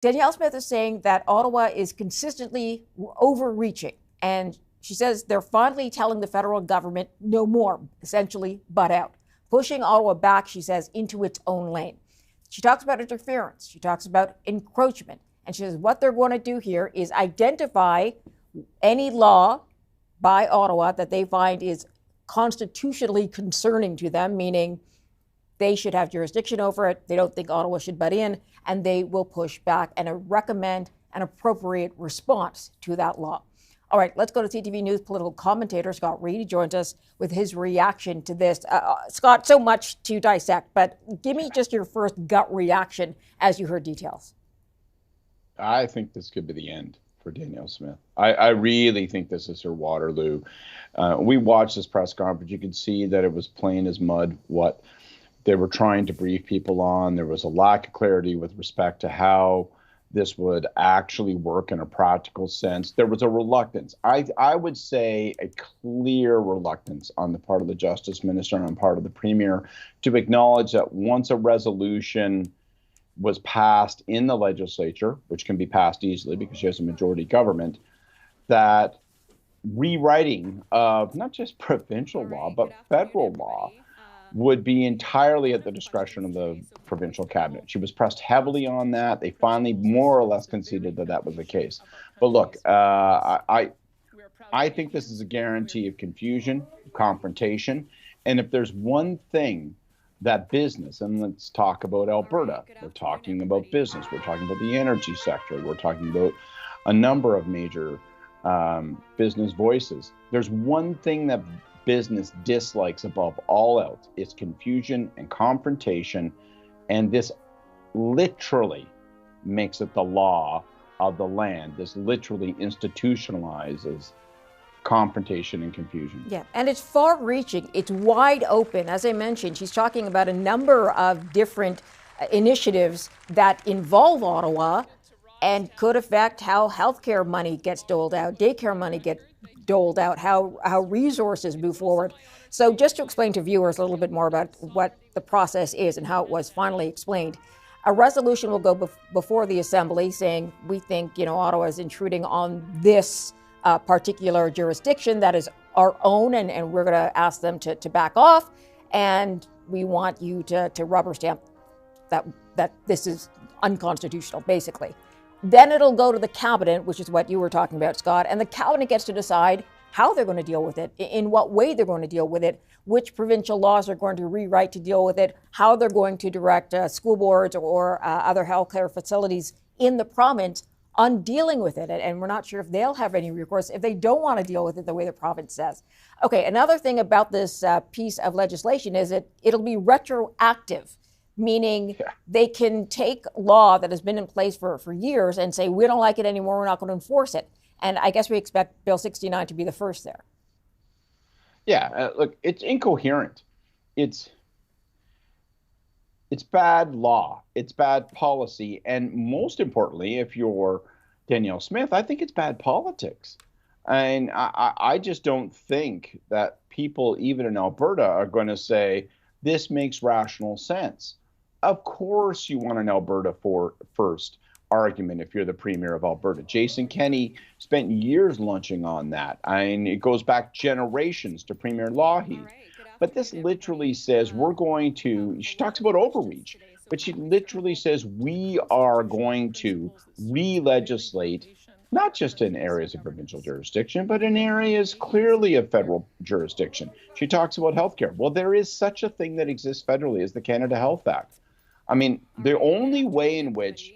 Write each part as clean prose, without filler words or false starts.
Danielle Smith is saying that Ottawa is consistently overreaching. And she says they're finally telling the federal government no more, essentially, butt out, pushing Ottawa back, she says, into its own lane. She talks about interference. She talks about encroachment. And she says what they're going to do here is identify any law by Ottawa that they find is constitutionally concerning to them, meaning they should have jurisdiction over it. They don't think Ottawa should butt in, and they will push back and recommend an appropriate response to that law. All right, let's go to CTV News political commentator Scott Reid. He joins us with his reaction to this. Scott, so much to dissect, but give me just your first gut reaction as you heard details. I think this could be the end for Danielle Smith. I really think this is her Waterloo. We watched this press conference. You could see that it was plain as mud what they were trying to brief people on. There was a lack of clarity with respect to how this would actually work in a practical sense. There was a reluctance. I would say a clear reluctance on the part of the Justice Minister and on the part of the Premier to acknowledge that once a resolution was passed in the legislature, which can be passed easily because she has a majority government, that rewriting of not just provincial law, but federal law would be entirely at the discretion of the provincial cabinet. She was pressed heavily on that. They finally more or less conceded that that was the case. But look, I think this is a guarantee of confusion, confrontation. And if there's one thing that business, and let's talk about Alberta, we're talking about business, we're talking about the energy sector, we're talking about a number of major business voices. There's one thing that business dislikes above all else. It's confusion and confrontation, and this literally makes it the law of the land. This literally institutionalizes confrontation and confusion. Yeah, and it's far-reaching. It's wide open. As I mentioned, she's talking about a number of different initiatives that involve Ottawa and could affect how healthcare money gets doled out, daycare money gets doled out, how resources move forward. So just to explain to viewers a little bit more about what the process is and how it was finally explained, a resolution will go before the Assembly saying, we think, Ottawa is intruding on this particular jurisdiction that is our own, and we're going to ask them to back off, and we want you to rubber stamp that this is unconstitutional, basically. Then it'll go to the cabinet, which is what you were talking about, Scott, and the cabinet gets to decide how they're going to deal with it, in what way they're going to deal with it, which provincial laws they're going to rewrite to deal with it, how they're going to direct school boards or other healthcare facilities in the province on dealing with it. And we're not sure if they'll have any recourse if they don't want to deal with it the way the province says. Okay, another thing about this piece of legislation is it'll be retroactive, meaning they can take law that has been in place for years and say, we don't like it anymore, we're not going to enforce it. And I guess we expect Bill 69 to be the first there. Yeah, look, it's incoherent. It's bad law. It's bad policy. And most importantly, if you're Danielle Smith, I think it's bad politics. And I just don't think that people, even in Alberta, are going to say, this makes rational sense. Of course you want an Alberta first argument if you're the Premier of Alberta. Jason Kenney spent years lunching on that. It goes back generations to Premier Lougheed. But this literally says she talks about overreach, but she literally says we are going to re-legislate, not just in areas of provincial jurisdiction, but in areas clearly of federal jurisdiction. She talks about healthcare. Well, there is such a thing that exists federally as the Canada Health Act. I mean, the only way in which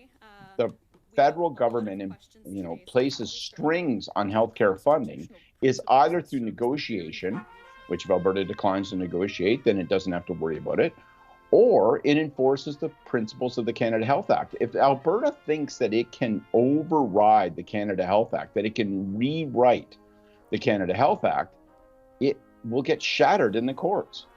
the federal government, places strings on healthcare funding is either through negotiation, which if Alberta declines to negotiate, then it doesn't have to worry about it, or it enforces the principles of the Canada Health Act. If Alberta thinks that it can override the Canada Health Act, that it can rewrite the Canada Health Act, it will get shattered in the courts.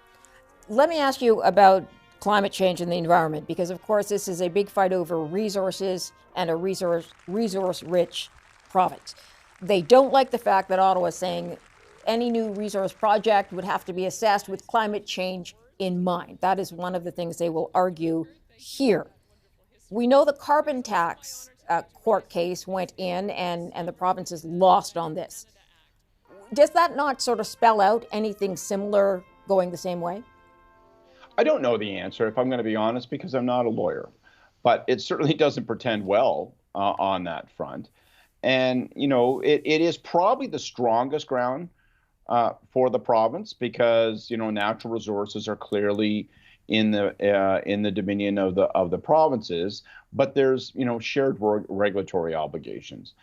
Let me ask you about climate change and the environment, because of course this is a big fight over resources and a resource-rich province. They don't like the fact that Ottawa is saying any new resource project would have to be assessed with climate change in mind. That is one of the things they will argue here. We know the carbon tax court case went in and the provinces lost on this. Does that not sort of spell out anything similar going the same way? I don't know the answer, if I'm going to be honest, because I'm not a lawyer, but it certainly doesn't pretend well on that front. And, it is probably the strongest ground for the province because, natural resources are clearly in the dominion of the provinces, but there's, shared regulatory obligations.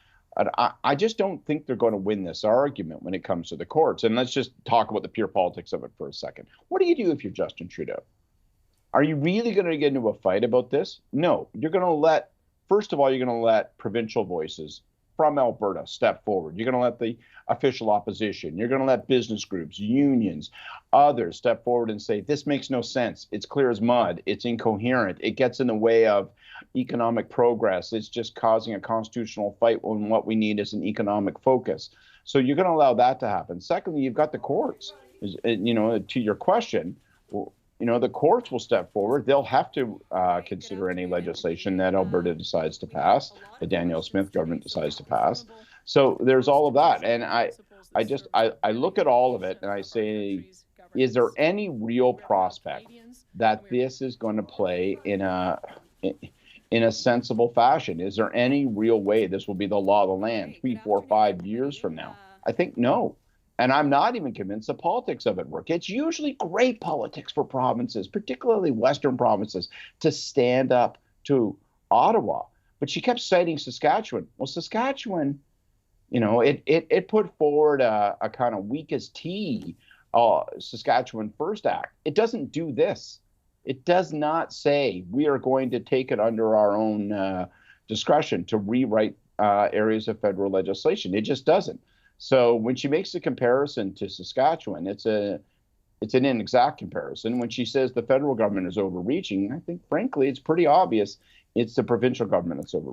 I just don't think they're going to win this argument when it comes to the courts. And let's just talk about the pure politics of it for a second. What do you do if you're Justin Trudeau? Are you really going to get into a fight about this? No. First of all, you're going to let provincial voices from Alberta step forward. You're going to let the official opposition. You're going to let business groups, unions, others step forward and say, this makes no sense. It's clear as mud. It's incoherent. It gets in the way of economic progress. It's just causing a constitutional fight when what we need is an economic focus. So you're going to allow that to happen. Secondly, you've got the courts. To your question, the courts will step forward. They'll have to consider any legislation that Alberta decides to pass, the Danielle Smith government decides to pass. So there's all of that. And I look at all of it and I say, is there any real prospect that this is going to play in a sensible fashion? Is there any real way this will be the law of the land 3, 4, 5 years from now? I think no. And I'm not even convinced the politics of it work. It's usually great politics for provinces, particularly Western provinces, to stand up to Ottawa. But she kept citing Saskatchewan. Well, Saskatchewan, it put forward a kind of weak as tea Saskatchewan First Act. It doesn't do this. It does not say we are going to take it under our own discretion to rewrite areas of federal legislation. It just doesn't. So when she makes the comparison to Saskatchewan, it's an inexact comparison. When she says the federal government is overreaching, I think, frankly, it's pretty obvious it's the provincial government that's overreaching.